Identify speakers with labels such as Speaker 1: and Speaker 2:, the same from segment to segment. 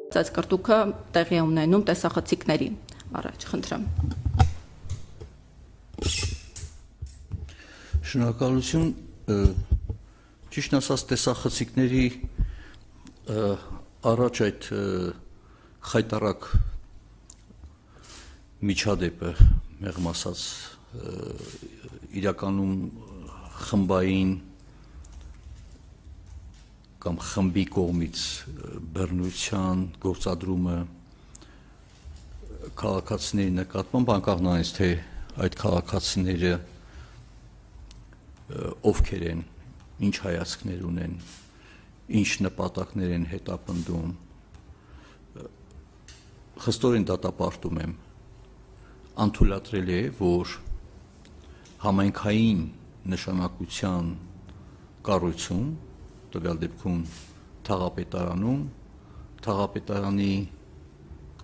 Speaker 1: Այս կրտուկը տեղի է ունենում տեսախցիկների առաջ, խնդրեմ։
Speaker 2: Շնորհակալություն, ճիշտ ասած տեսախցիկների առաջ այդ խայտառակ միջադեպը, մեղմ ասած, իրականում խմբային կամ խմբի կողմից բռնության գործադրումը քաղաքացիների նկատմամբ, անկախ նրանից, թե այդ քաղաքացիները ովքեր են, ինչ հայացքներ ունեն, ինչ նպատակներ են հետապնդում, խստորեն դատապարտում եմ, անթույլատրելի է, որ համայնքային նշանակության կառույցում, տվյալ դեպքում թաղապետարանում, թաղապետարանի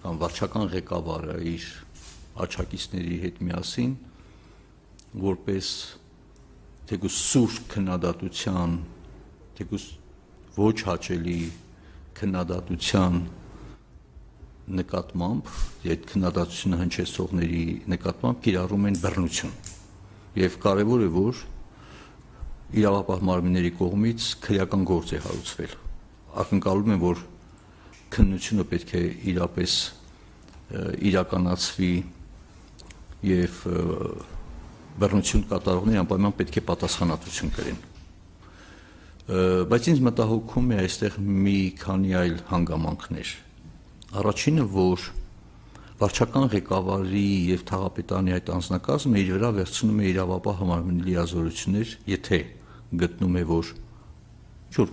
Speaker 2: կամ վարչական ղեկավարը իր աջակիցների հետ միասին, որպես թեկուզ սուր քննադատության, թեկուզ ոչ հաճելի քննադատության նկատմամբ, այդ քննադատությունը հնչեցողների նկատմամբ կիրառում են բռնություն, եւ կարեւոր է, որ իրավապահ մարմինների կողմից քրեական գործ է հարուցվել։ Ակնկալում եմ, որ քննությունը պետք է իրապես իրականացվի եւ բռնություն կատարողները անպայման պետք է պատասխանատվություն կրեն։ Բայց ինձ մտահոգում է այստեղ մի քանի այլ հանգամանքներ։ Առաջինը, որ վարչական ղեկավարի եւ թաղապետարանի այդ անձնակազմը իր վրա վերցնում է իրավապահ մարմինների լիազորություններ, եթե գտնում է, որ ինչ-որ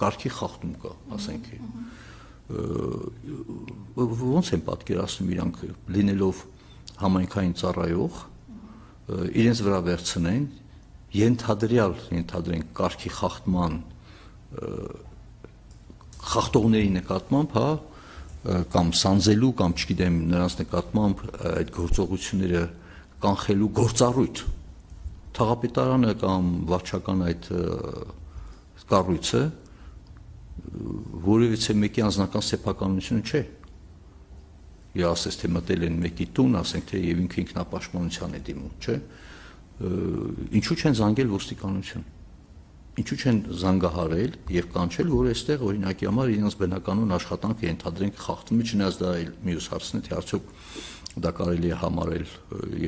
Speaker 2: կարգի խախտում կա, ասենք, ոնց են պատկերացնում իրանք, լինելով համայնքային ծառայող, իրենց վրա վերցնեն, ենթադրենք կարգի խախտման խախտողների նկատմամբ, հա, կամ սանձելու, կամ չգիտեմ, նրանց նկատմամբ այդ գործողությունները կանխելու գործառույթ, թաղապետարանը կամ վարչական այդ կառույցը որևիցե մեկի անձնական սեփականությունը չէ։ Եվ ասես, թե մտել են մեկի տուն, ասենք, թե եւ ինքը ինքնապաշտպանության է դիմում, չէ։ Ինչու չեն զանգել ոստիկանություն։ Ինչու չեն զանգահարել եւ կանչել, որ այստեղ օրինակի համար իրենց բնականon աշխատանքը ենթադրենք խախտում է, չնայած դա այլ մյուս հարցն է, թե արդյոք դա կարելի է համարել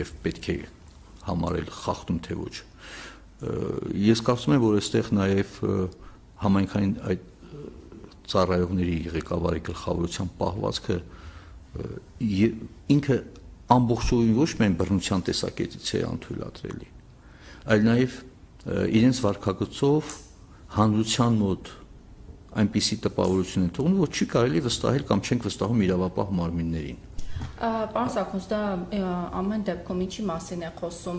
Speaker 2: եւ պետք է համարել խախտում թե ոչ։ Ես կարծում եմ, որ այստեղ նաեւ համայնքային այդ ծառայողների ղեկավարի գլխավորության պահվածքը ինքը ամբողջովին ոչ միայն բռնության տեսակետից է անթույլատրելի, այլ նաեւ իրենց վարքագծով հանրության մոտ այնպիսի տպավորություն են թողնում, որ չի կարելի վստահել կամ չենք վստահում իրավապահ մարմիններին։
Speaker 1: Պարոն Սաքունց, դա ամեն դեպքում ինչի մասին է խոսում,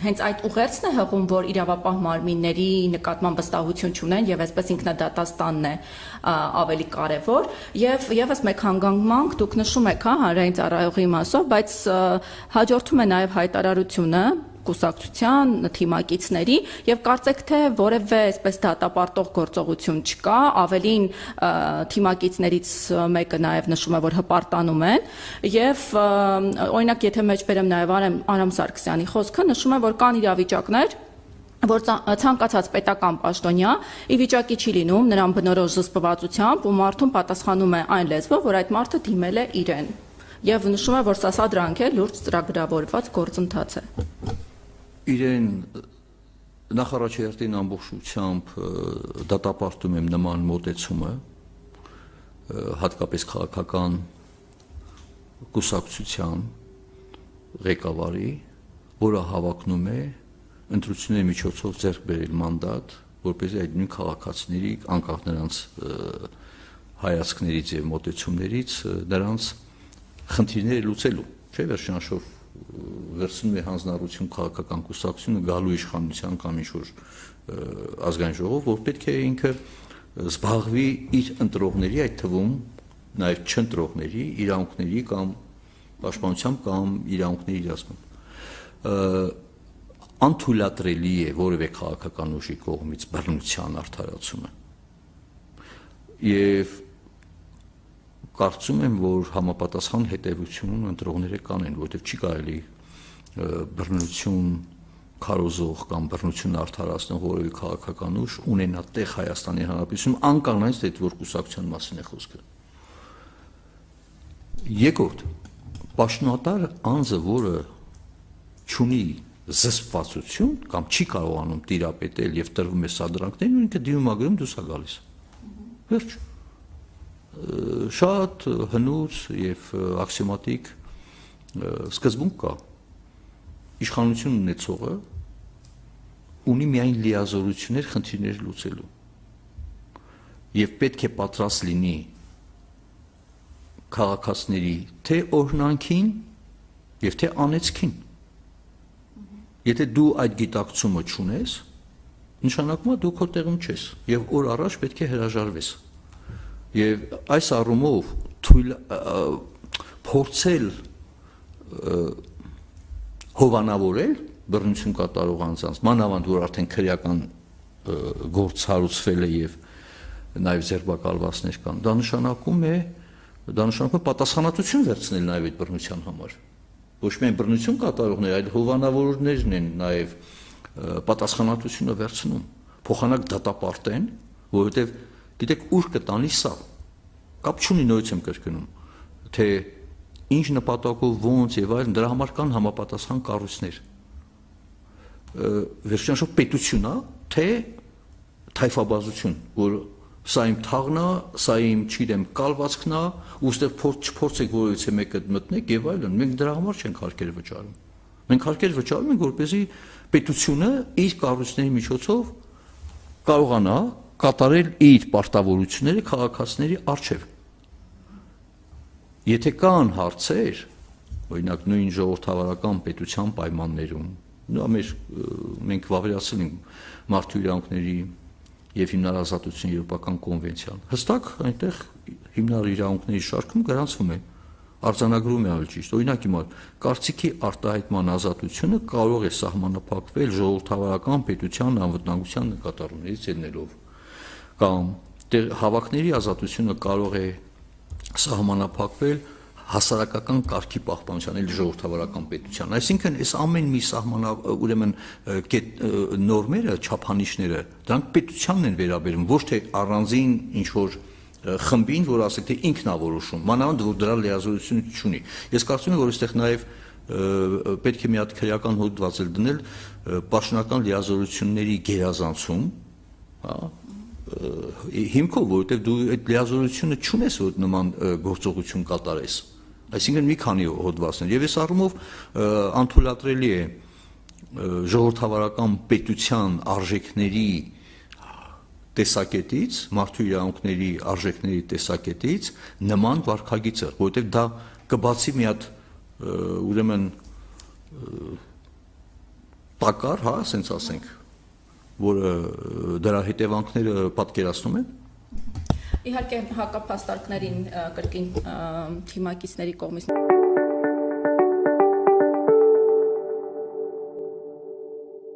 Speaker 1: հենց այդ ուղերձն է հղում, որ իրավապահ մարմինների նկատմամբ վստահություն չունեն եւ այսպես ինքնադատաստանն է ավելի կարեւոր եւ եւս մեկ հանգամանք դուք նշում եք, հա, հանրային ծառայողի մասով, բայց հաջորդում է նաեւ հայտարարությունը կուսակցության թիմակիցների եւ կարծեք թե որևէ այսպես դատապարտող գործողություն չկա, ավելին թիմակիցներից մեկը նաեւ նշում է, որ հպարտանում են եւ օրինակ եթե մեջբերեմ նաեւ Արամ Սարգսյանի խոսքը նշում է, որ կան իրավիճակներ, որ ցանկացած պետական պաշտոնյա ի վիճակի չի լինում նրան բնորոշ զսպվածությամբ ու մարդուն պատասխանում է այն լեզվով, որ այդ մարդը դիմել է իրեն եւ նշում է, որ սա սադրանք է, լուրջ ծրագրավորված գործընթաց է։
Speaker 2: Իրեն նախարարչերտին ամբողջությամբ դատապարտում եմ նման մոտեցումը, հատկապես քաղաքական կուսակցության ղեկավարի, որը հավակնում է ընտրությունների միջոցով ձեռք բերել մանդատ, որպեսզի այդ նույն քաղաքացիների, անկախ նրանց հայացքներից եւ մոտեցումներից, նրանց խնդիրները լուծելու, չէ՞, վերջնաշով վերցնում է հանձնառություն քաղաքական կուսակցությունը գալու իշխանության կամ ինչ-որ ազգային ժողով, որ պետք է ինքը զբաղվի իր ընտրողների, այդ թվում նաև չընտրողների իրավունքների կամ պաշտպանությամբ կամ իրավունքների իրացմամբ։ Անթույլատրելի է որևէ քաղաքական ուժի կողմից բռնության արդարացումը։ Եվ կարծում եմ, որ համապատասխան հետևություն ընտրողները կանեն, որովհետև չի կարելի բռնություն քարոզող կամ բռնություն արդարացնող որևէ քաղաքական ուժ ունենա տեղ Հայաստանի Հանրապետությունում անկանայց դեպի որ կուսակցության մասին է խոսքը։ Երկրորդ, պաշտոնատար անձը, որը չունի զսպվածություն կամ չի կարողանում տիրապետել եւ տրվում է սադրանքներին, ինքը դիմումագրում դուրս է գալիս։ Վերջ։ Շատ հնուց եւ աքսիոմատիկ սկզբունք կա։ Իշխանություն ունեցողը ունի միայն լիազորություններ խնդիրներ լուծելու եւ պետք է պատրաստ լինի քաղաքացիների թե օրհնանքին եւ թե անեծքին։ Եթե դու այդ գիտակցումը չունես, նշանակում է դու քո տեղում չես եւ օր առաջ պետք է հրաժարվես։ Եվ այս առումով փորձել հովանավորել բռնություն կատարող անձանց, մանավանդ որ արդեն քրեական գործ հարուցվել է եւ նաեւ ձերբակալվածներ կան, դա նշանակում է պատասխանատվություն վերցնել նաեւ այդ բռնության համար։ Ոչ միայն բռնություն կատարողներ, այլ հովանավորներն են նաեւ պատասխանատվությունը վերցնում, փոխանակ դատապարտեն, որովհետեւ գիտեք ուր կտանի սա։ Կապ չունի նորից եմ կրկնում, թե ինչ նպատակով ոնց եւ այլն, դրա համար կան համապատասխան կառույցներ։ Վերջնաշով պետություն է, թե թայֆաբազություն, որ սա իմ թաղն է, սա իմ չիրեմ կալվածքն է, ուստեղ չփորձեք որևիցե մեկը մտնեք եւ այլն։ Մենք դրա համար չենք հարկեր վճարում։ Մենք հարկեր վճարում ենք, որպեսզի պետությունը իր կառույցների միջոցով կարողանա կատարել իր պարտավորությունները քաղաքացիների առջև։ Եթե կան հարցեր, օրինակ նույն ժողովրդավարական պետության պայմաններում, մենք վավերացել ենք մարդու իրավունքների եւ հիմնարար ազատությունների եվրոպական կոնվենցիան, հստակ այնտեղ հիմնարար իրավունքների շարքում գրանցվում է, արձանագրում է ավելի ճիշտ, օրինակ հիմա կարծիքի արտահայտման ազատությունը կարող է սահմանափակվել ժողովրդավարական պետության անվտանգության նկատառումներից ելնելով, կամ հավաքների ազատությունը կարող է սահմանափակվել հասարակական կարգի պահպանության էլ ժողովրդավարական պետության։ Այսինքն այս ամեն մի ուրեմն նորմերը, չափանիշները, դրանք պետությանն են վերաբերում, ոչ թե առանձին ինչ որ խմբին, որ ասեք թե ինքն է որոշում, մանավանդ որ դրա լիազորություն չունի։ Ես կարծում եմ, որ այստեղ նաև պետք է մի հատ քրեական հոդված էլ դնել պաշտոնական լիազորությունների գերազանցում, հա, հիմքով, որովհետև դու այդ լիազորությունը չունես, որ նման գործողություն կատարես։ Այսինքն մի քանի հոդվածներ, եւ այս առումով անթույլատրելի է ժողովրդավարական պետության արժեքների տեսակետից, մարդու իրավունքների արժեքների տեսակետից նման վարքագիծը, որովհետև դա կբացի մի հատ ուրեմն տակար, հա, ասենց ասենք, որը դրա հետևանքները պատկերացնում են։
Speaker 1: Իհարկե հակափաստարկներին կրկին թիմակիցների կողմից